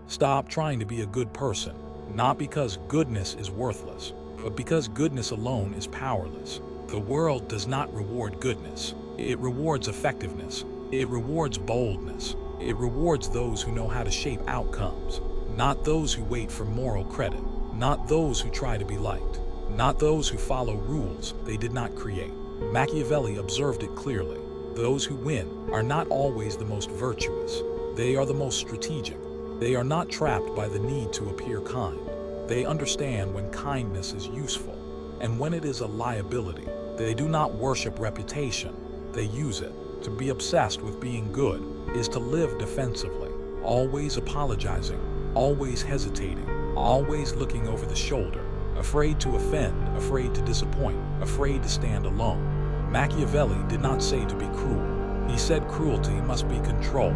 Stop trying to be a good person, not because goodness is worthless, but because goodness alone is powerless. The world does not reward goodness. It rewards effectiveness. It rewards boldness. It rewards those who know how to shape outcomes, not those who wait for moral credit, not those who try to be liked, not those who follow rules they did not create. Machiavelli observed it clearly. Those who win are not always the most virtuous. They are the most strategic. They are not trapped by the need to appear kind. They understand when kindness is useful and when it is a liability. They do not worship reputation. They use it. To be obsessed with being good is to live defensively, always apologizing, always hesitating, always looking over the shoulder, afraid to offend, afraid to disappoint, afraid to stand alone. Machiavelli did not say to be cruel. He said cruelty must be controlled,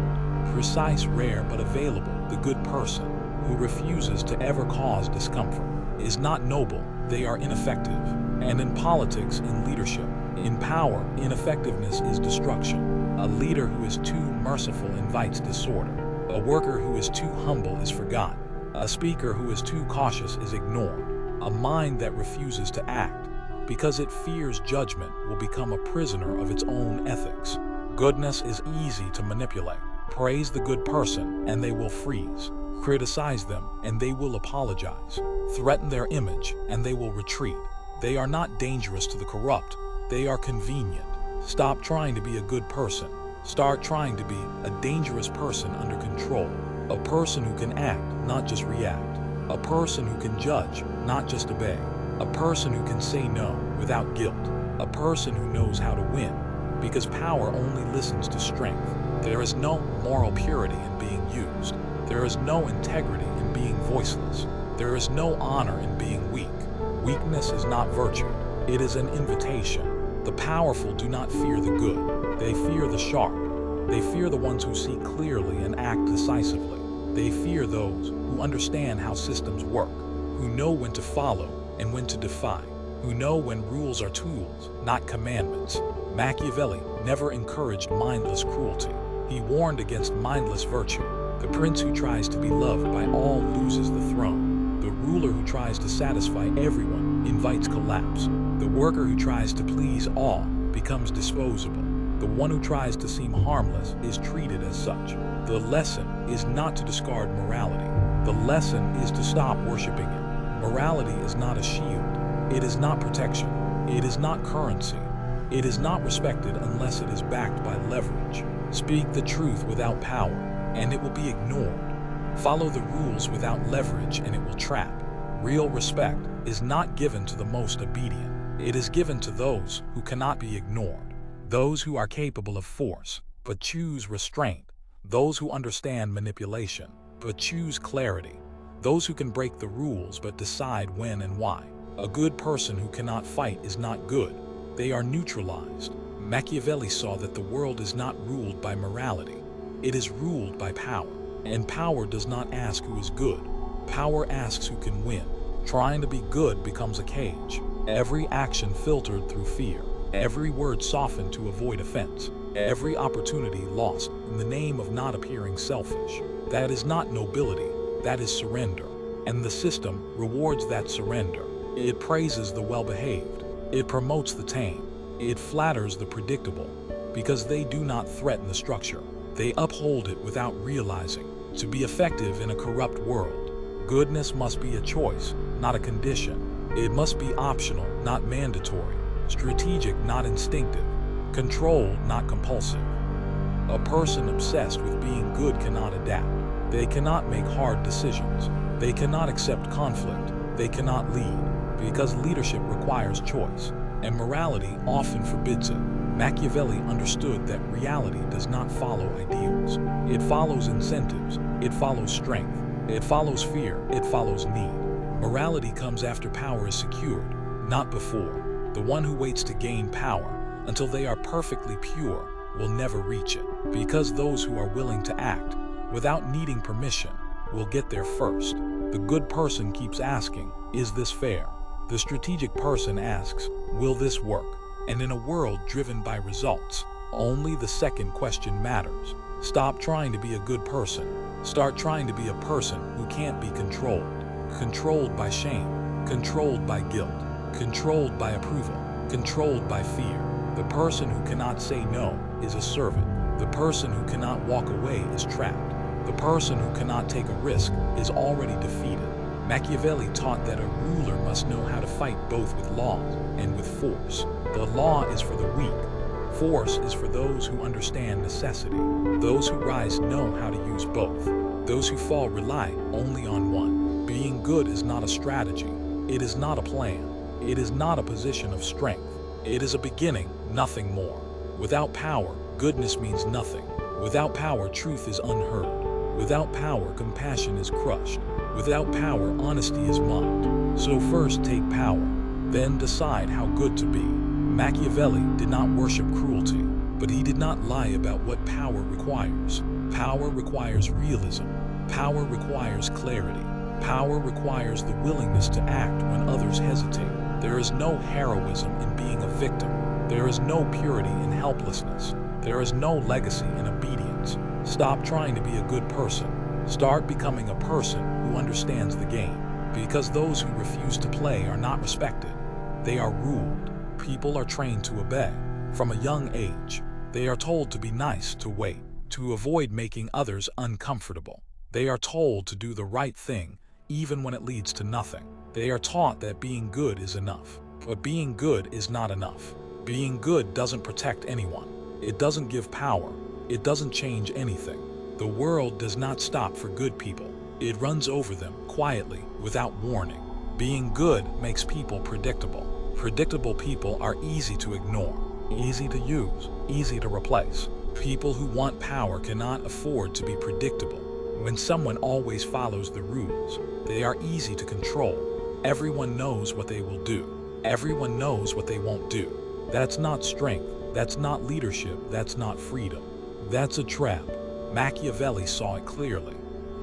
precise, rare, but available. The good person, who refuses to ever cause discomfort, is not noble. They are ineffective. And in politics, in leadership, in power, ineffectiveness is destruction. A leader who is too merciful invites disorder. A worker who is too humble is forgotten. A speaker who is too cautious is ignored. A mind that refuses to act because it fears judgment will become a prisoner of its own ethics. Goodness is easy to manipulate. Praise the good person and they will freeze. Criticize them and they will apologize. Threaten their image and they will retreat. They are not dangerous to the corrupt. They are convenient. Stop trying to be a good person. Start trying to be a dangerous person under control. A person who can act, not just react. A person who can judge, not just obey. A person who can say no without guilt. A person who knows how to win, because power only listens to strength. There is no moral purity in being used. There is no integrity in being voiceless. There is no honor in being weak. Weakness is not virtue. It is an invitation. The powerful do not fear the good. They fear the sharp. They fear the ones who see clearly and act decisively. They fear those who understand how systems work, who know when to follow and when to defy, who know when rules are tools, not commandments. Machiavelli never encouraged mindless cruelty. He warned against mindless virtue. The prince who tries to be loved by all loses the throne. The ruler who tries to satisfy everyone invites collapse. The worker who tries to please all becomes disposable. The one who tries to seem harmless is treated as such. The lesson is not to discard morality. The lesson is to stop worshiping it. Morality is not a shield. It is not protection. It is not currency. It is not respected unless it is backed by leverage. Speak the truth without power, and it will be ignored. Follow the rules without leverage, and it will trap. Real respect is not given to the most obedient. It is given to those who cannot be ignored. Those who are capable of force, but choose restraint. Those who understand manipulation, but choose clarity. Those who can break the rules but decide when and why. A good person who cannot fight is not good. They are neutralized. Machiavelli saw that the world is not ruled by morality. It is ruled by power. And power does not ask who is good. Power asks who can win. Trying to be good becomes a cage. Every action filtered through fear. Every word softened to avoid offense. Every opportunity lost in the name of not appearing selfish. That is not nobility. That is surrender. And the system rewards that surrender. It praises the well-behaved. It promotes the tame. It flatters the predictable, because they do not threaten the structure. They uphold it without realizing. To be effective in a corrupt world, goodness must be a choice, not a condition. It must be optional, not mandatory. Strategic, not instinctive. Controlled, not compulsive. A person obsessed with being good cannot adapt. They cannot make hard decisions. They cannot accept conflict. They cannot lead, because leadership requires choice, and morality often forbids it. Machiavelli understood that reality does not follow ideals. It follows incentives. It follows strength. It follows fear. It follows need. Morality comes after power is secured, not before. The one who waits to gain power until they are perfectly pure will never reach it, because those who are willing to act without needing permission will get there first. The good person keeps asking, is this fair? The strategic person asks, will this work? And in a world driven by results, only the second question matters. Stop trying to be a good person. Start trying to be a person who can't be controlled. Controlled by shame, controlled by guilt, controlled by approval, controlled by fear. The person who cannot say no is a servant. The person who cannot walk away is trapped. The person who cannot take a risk is already defeated. Machiavelli taught that a ruler must know how to fight both with law and with force. The law is for the weak. Force is for those who understand necessity. Those who rise know how to use both. Those who fall rely only on one. Being good is not a strategy. It is not a plan. It is not a position of strength. It is a beginning, nothing more. Without power, goodness means nothing. Without power, truth is unheard. Without power, compassion is crushed. Without power, honesty is mocked. So first take power, then decide how good to be. Machiavelli did not worship cruelty, but he did not lie about what power requires. Power requires realism. Power requires clarity. Power requires the willingness to act when others hesitate. There is no heroism in being a victim. There is no purity in helplessness. There is no legacy in obedience. Stop trying to be a good person. Start becoming a person who understands the game. Because those who refuse to play are not respected. They are ruled. People are trained to obey. From a young age, they are told to be nice, to wait, to avoid making others uncomfortable. They are told to do the right thing, even when it leads to nothing. They are taught that being good is enough. But being good is not enough. Being good doesn't protect anyone. It doesn't give power. It doesn't change anything. The world does not stop for good people. It runs over them quietly, without warning. Being good makes people predictable. Predictable people are easy to ignore, easy to use, easy to replace. People who want power cannot afford to be predictable. When someone always follows the rules, they are easy to control. Everyone knows what they will do. Everyone knows what they won't do. That's not strength. That's not leadership. That's not freedom. That's a trap. Machiavelli saw it clearly.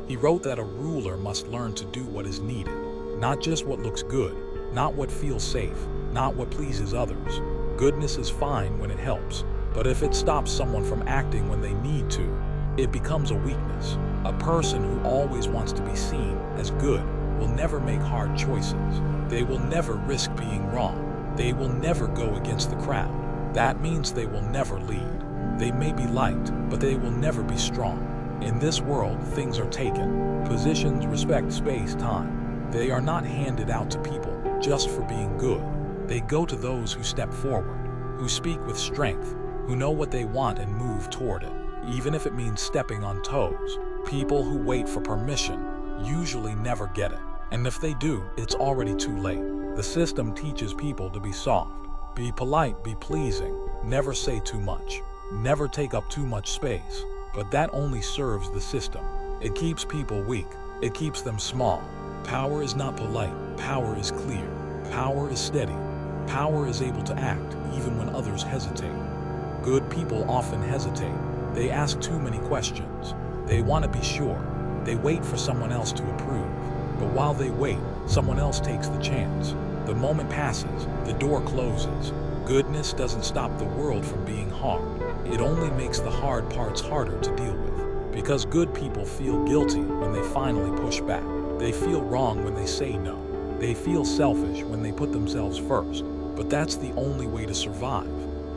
He wrote that a ruler must learn to do what is needed, not just what looks good, not what feels safe, not what pleases others. Goodness is fine when it helps, but if it stops someone from acting when they need to, it becomes a weakness. A person who always wants to be seen as good will never make hard choices. They will never risk being wrong. They will never go against the crowd. That means they will never lead. They may be liked, but they will never be strong. In this world, things are taken. Positions respect space, time. They are not handed out to people just for being good. They go to those who step forward, who speak with strength, who know what they want and move toward it, even if it means stepping on toes. People who wait for permission usually never get it. And if they do, it's already too late. The system teaches people to be soft, be polite, be pleasing, never say too much, never take up too much space. But that only serves the system. It keeps people weak. It keeps them small. Power is not polite. Power is clear. Power is steady. Power is able to act even when others hesitate. Good people often hesitate. They ask too many questions. They want to be sure. They wait for someone else to approve. But while they wait, someone else takes the chance. The moment passes, the door closes. Goodness doesn't stop the world from being hard. It only makes the hard parts harder to deal with. Because good people feel guilty when they finally push back. They feel wrong when they say no. They feel selfish when they put themselves first. But that's the only way to survive.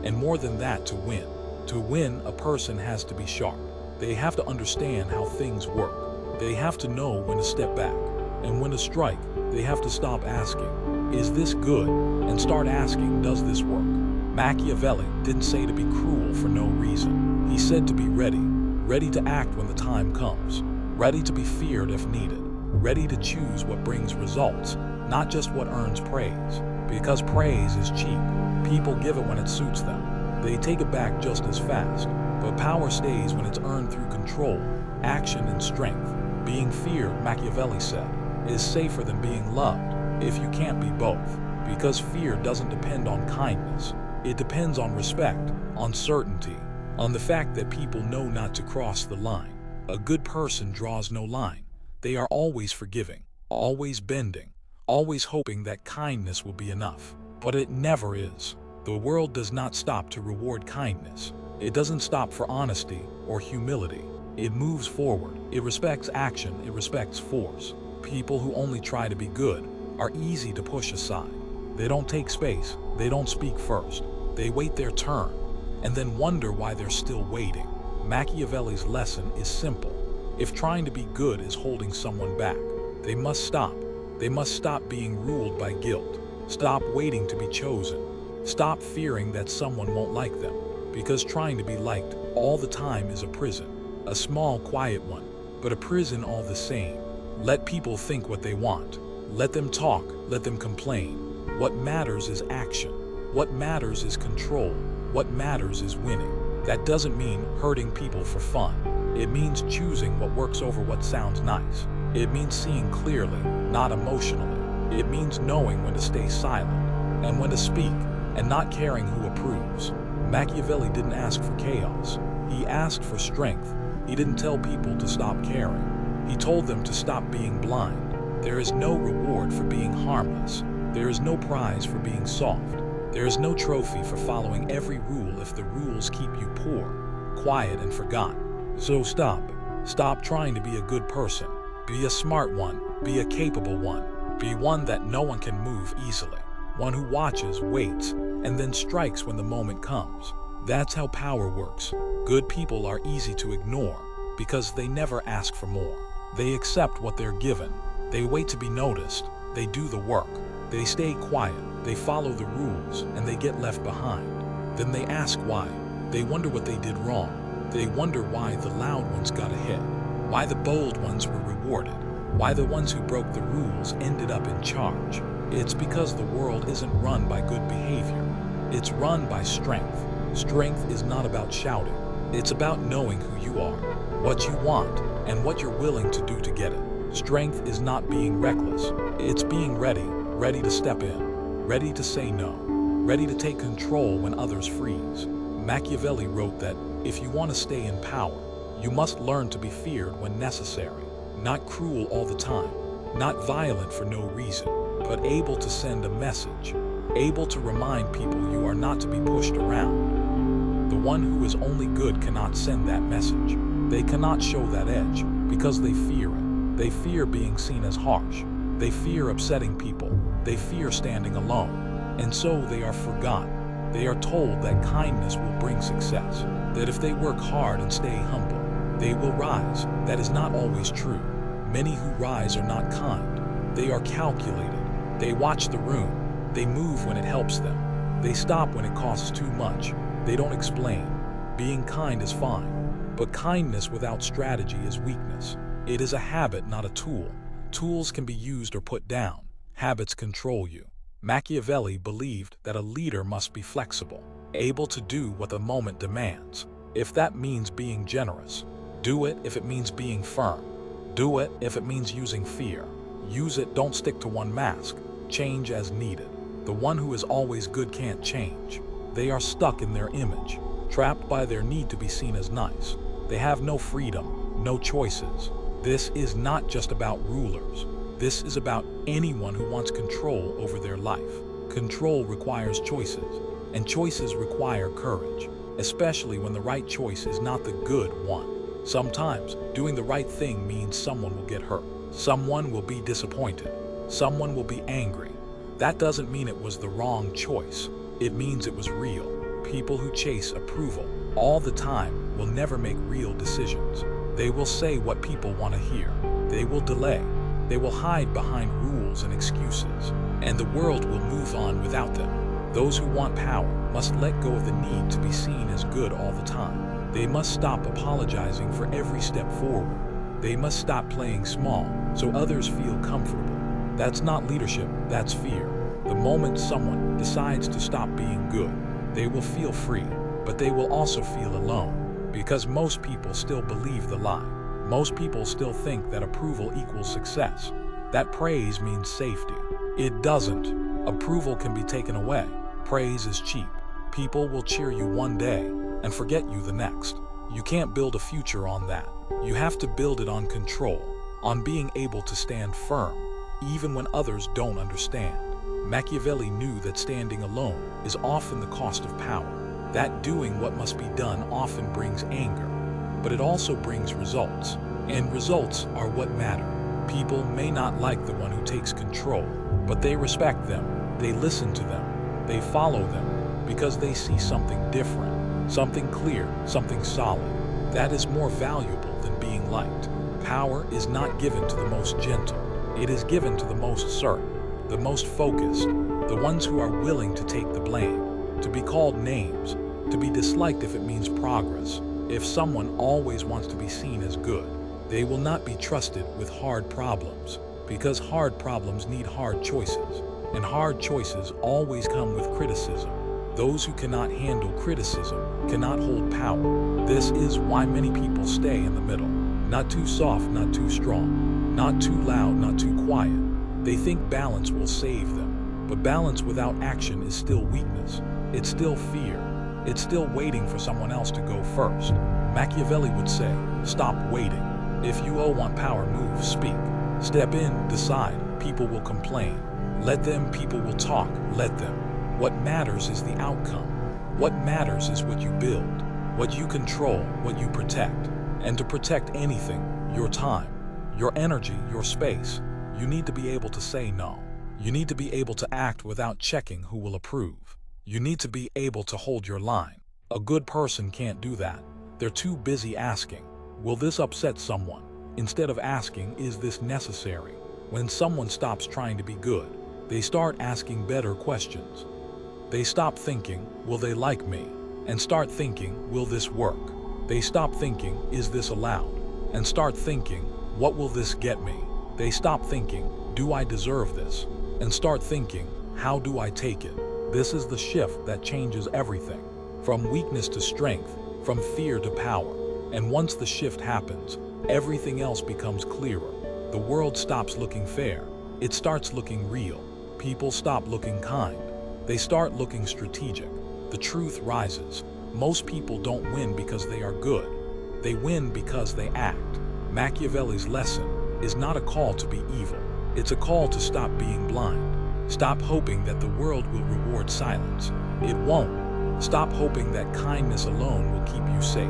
And more than that, to win. To win, a person has to be sharp. They have to understand how things work. They have to know when to step back. And when to strike, they have to stop asking, is this good? And start asking, does this work? Machiavelli didn't say to be cruel for no reason. He said to be ready. Ready to act when the time comes. Ready to be feared if needed. Ready to choose what brings results, not just what earns praise. Because praise is cheap. People give it when it suits them. They take it back just as fast. But power stays when it's earned through control, action, and strength. Being feared, Machiavelli said, is safer than being loved if you can't be both. Because fear doesn't depend on kindness. It depends on respect, on certainty, on the fact that people know not to cross the line. A good person draws no line. They are always forgiving, always bending, always hoping that kindness will be enough. But it never is. The world does not stop to reward kindness. It doesn't stop for honesty or humility. It moves forward. It respects action. It respects force. People who only try to be good are easy to push aside. They don't take space. They don't speak first. They wait their turn and then wonder why they're still waiting. Machiavelli's lesson is simple. If trying to be good is holding someone back, they must stop. They must stop being ruled by guilt. Stop waiting to be chosen. Stop fearing that someone won't like them, because trying to be liked all the time is a prison. A small, quiet one, but a prison all the same. Let people think what they want. Let them talk. Let them complain. What matters is action. What matters is control. What matters is winning. That doesn't mean hurting people for fun. It means choosing what works over what sounds nice. It means seeing clearly, not emotionally. It means knowing when to stay silent and when to speak, and not caring who approves. Machiavelli didn't ask for chaos. He asked for strength. He didn't tell people to stop caring. He told them to stop being blind. There is no reward for being harmless. There is no prize for being soft. There is no trophy for following every rule if the rules keep you poor, quiet, and forgotten. So stop. Stop trying to be a good person. Be a smart one. Be a capable one. Be one that no one can move easily. One who watches, waits, and then strikes when the moment comes. That's how power works. Good people are easy to ignore because they never ask for more. They accept what they're given. They wait to be noticed. They do the work. They stay quiet. They follow the rules, and they get left behind. Then they ask why. They wonder what they did wrong. They wonder why the loud ones got ahead, why the bold ones were rewarded, why the ones who broke the rules ended up in charge. It's because the world isn't run by good behavior. It's run by strength. Strength is not about shouting. It's about knowing who you are, what you want, and what you're willing to do to get it. Strength is not being reckless. It's being ready, ready to step in, ready to say no, ready to take control when others freeze. Machiavelli wrote that if you want to stay in power, you must learn to be feared when necessary, not cruel all the time, not violent for no reason, but able to send a message, able to remind people you are not to be pushed around. The one who is only good cannot send that message. They cannot show that edge because they fear it. They fear being seen as harsh. They fear upsetting people. They fear standing alone. And so they are forgotten. They are told that kindness will bring success, that if they work hard and stay humble, they will rise. That is not always true. Many who rise are not kind. They are calculated. They watch the room. They move when it helps them. They stop when it costs too much. They don't explain. Being kind is fine, but kindness without strategy is weakness. It is a habit, not a tool. Tools can be used or put down. Habits control you. Machiavelli believed that a leader must be flexible, able to do what the moment demands. If that means being generous, do it. If it means being firm, do it. If it means using fear, use it. Don't stick to one mask. Change as needed. The one who is always good can't change. They are stuck in their image, trapped by their need to be seen as nice. They have no freedom, no choices. This is not just about rulers. This is about anyone who wants control over their life. Control requires choices, and choices require courage, especially when the right choice is not the good one. Sometimes, doing the right thing means someone will get hurt. Someone will be disappointed. Someone will be angry. That doesn't mean it was the wrong choice. It means it was real. People who chase approval all the time will never make real decisions. They will say what people want to hear. They will delay. They will hide behind rules and excuses, and the world will move on without them. Those who want power must let go of the need to be seen as good all the time. They must stop apologizing for every step forward. They must stop playing small so others feel comfortable. That's not leadership, that's fear. The moment someone decides to stop being good, they will feel free, but they will also feel alone, because most people still believe the lie. Most people still think that approval equals success, that praise means safety. It doesn't. Approval can be taken away. Praise is cheap. People will cheer you one day and forget you the next. You can't build a future on that. You have to build it on control, on being able to stand firm, even when others don't understand. Machiavelli knew that standing alone is often the cost of power, that doing what must be done often brings anger, but it also brings results. And results are what matter. People may not like the one who takes control, but they respect them, they listen to them, they follow them, because they see something different, something clear, something solid. That is more valuable than being liked. Power is not given to the most gentle. It is given to the most certain, the most focused, the ones who are willing to take the blame, to be called names, to be disliked if it means progress. If someone always wants to be seen as good, they will not be trusted with hard problems, because hard problems need hard choices, and hard choices always come with criticism. Those who cannot handle criticism cannot hold power. This is why many people stay in the middle. Not too soft, not too strong, not too loud, not too quiet. They think balance will save them, but balance without action is still weakness. It's still fear. It's still waiting for someone else to go first. Machiavelli would say, stop waiting. If you want power, move, speak. Step in, decide. People will complain. Let them, people will talk. Let them. What matters is the outcome. What matters is what you build, what you control, what you protect. And to protect anything, your time, your energy, your space, you need to be able to say no. You need to be able to act without checking who will approve. You need to be able to hold your line. A good person can't do that. They're too busy asking, will this upset someone? Instead of asking, is this necessary? When someone stops trying to be good, they start asking better questions. They stop thinking, will they like me? And start thinking, will this work? They stop thinking, is this allowed? And start thinking, what will this get me? They stop thinking, do I deserve this? And start thinking, how do I take it? This is the shift that changes everything, from weakness to strength, from fear to power. And once the shift happens, everything else becomes clearer. The world stops looking fair. It starts looking real. People stop looking kind. They start looking strategic. The truth rises. Most people don't win because they are good. They win because they act. Machiavelli's lesson is not a call to be evil. It's a call to stop being blind. Stop hoping that the world will reward silence. It won't. Stop hoping that kindness alone will keep you safe.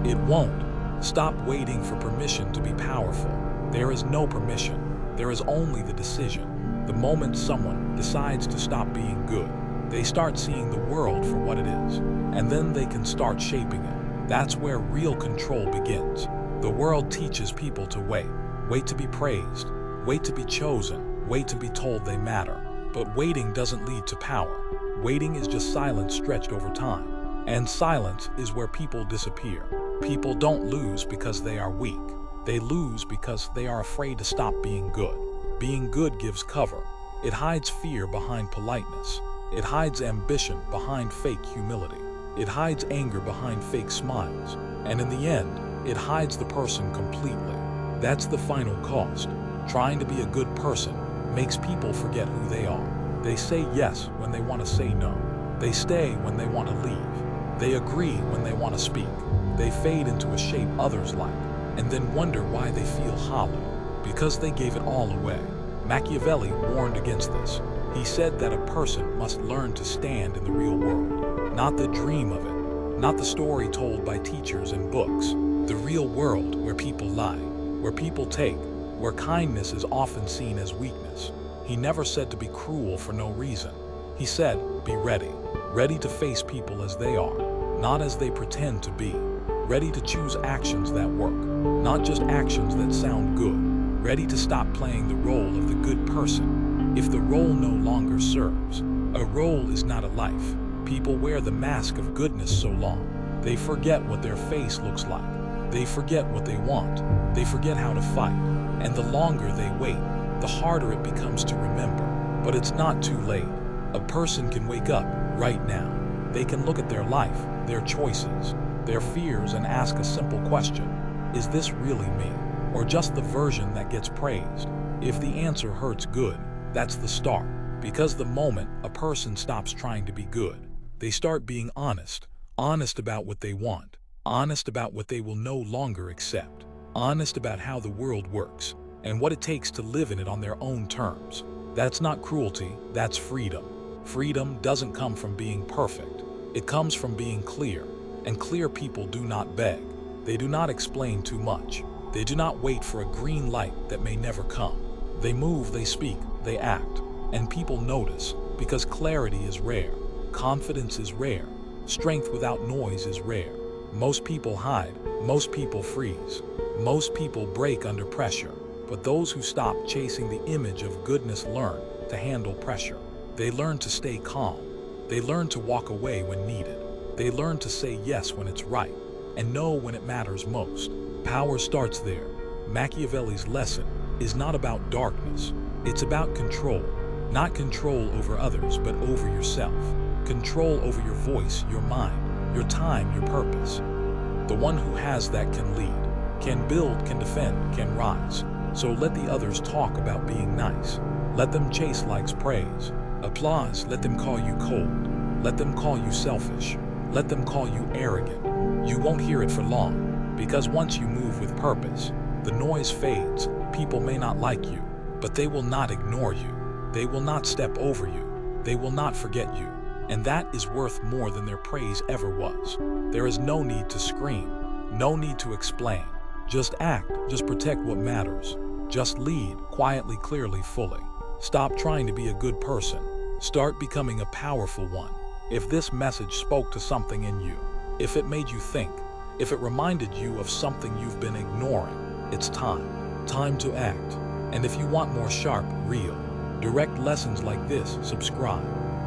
It won't. Stop waiting for permission to be powerful. There is no permission. There is only the decision. The moment someone decides to stop being good, they start seeing the world for what it is, and then they can start shaping it. That's where real control begins. The world teaches people to wait. Wait to be praised. Wait to be chosen. Wait to be told they matter. But waiting doesn't lead to power. Waiting is just silence stretched over time. And silence is where people disappear. People don't lose because they are weak. They lose because they are afraid to stop being good. Being good gives cover. It hides fear behind politeness. It hides ambition behind fake humility. It hides anger behind fake smiles. And in the end, it hides the person completely. That's the final cost. Trying to be a good person makes people forget who they are. They say yes when they want to say no. They stay when they want to leave. They agree when they want to speak. They fade into a shape others like, and then wonder why they feel hollow, because they gave it all away. Machiavelli warned against this. He said that a person must learn to stand in the real world, not the dream of it, not the story told by teachers and books, the real world where people lie, where people take, where kindness is often seen as weakness. He never said to be cruel for no reason. He said, be ready, ready to face people as they are, not as they pretend to be, ready to choose actions that work, not just actions that sound good, ready to stop playing the role of the good person. If the role no longer serves, a role is not a life. People wear the mask of goodness so long, they forget what their face looks like. They forget what they want. They forget how to fight. And the longer they wait, the harder it becomes to remember. But it's not too late. A person can wake up right now. They can look at their life, their choices, their fears, and ask a simple question. Is this really me? Or just the version that gets praised? If the answer hurts good, that's the start. Because the moment a person stops trying to be good, they start being honest. Honest about what they want. Honest about what they will no longer accept. Honest about how the world works and what it takes to live in it on their own terms. That's not cruelty, that's freedom. Freedom doesn't come from being perfect. It comes from being clear, and clear people do not beg. They do not explain too much. They do not wait for a green light that may never come. They move, they speak, they act. And people notice, because clarity is rare. Confidence is rare. Strength without noise is rare. Most people hide. Most people freeze. Most people break under pressure. But those who stop chasing the image of goodness learn to handle pressure. They learn to stay calm. They learn to walk away when needed. They learn to say yes when it's right, and no when it matters most. Power starts there. Machiavelli's lesson is not about darkness. It's about control. Not control over others, but over yourself. Control over your voice, your mind, your time, your purpose. The one who has that can lead, can build, can defend, can rise. So let the others talk about being nice. Let them chase likes, praise, applause. Let them call you cold. Let them call you selfish. Let them call you arrogant. You won't hear it for long, because once you move with purpose, the noise fades. People may not like you, but they will not ignore you. They will not step over you. They will not forget you. And that is worth more than their praise ever was. There is no need to scream, no need to explain. Just act, just protect what matters. Just lead, quietly, clearly, fully. Stop trying to be a good person. Start becoming a powerful one. If this message spoke to something in you, if it made you think, if it reminded you of something you've been ignoring, it's time. Time to act. And if you want more sharp, real, direct lessons like this, subscribe.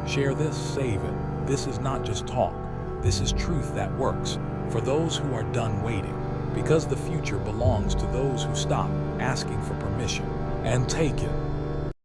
Share this, save it. This is not just talk. This is truth that works for those who are done waiting. Because the future belongs to those who stop asking for permission and take it.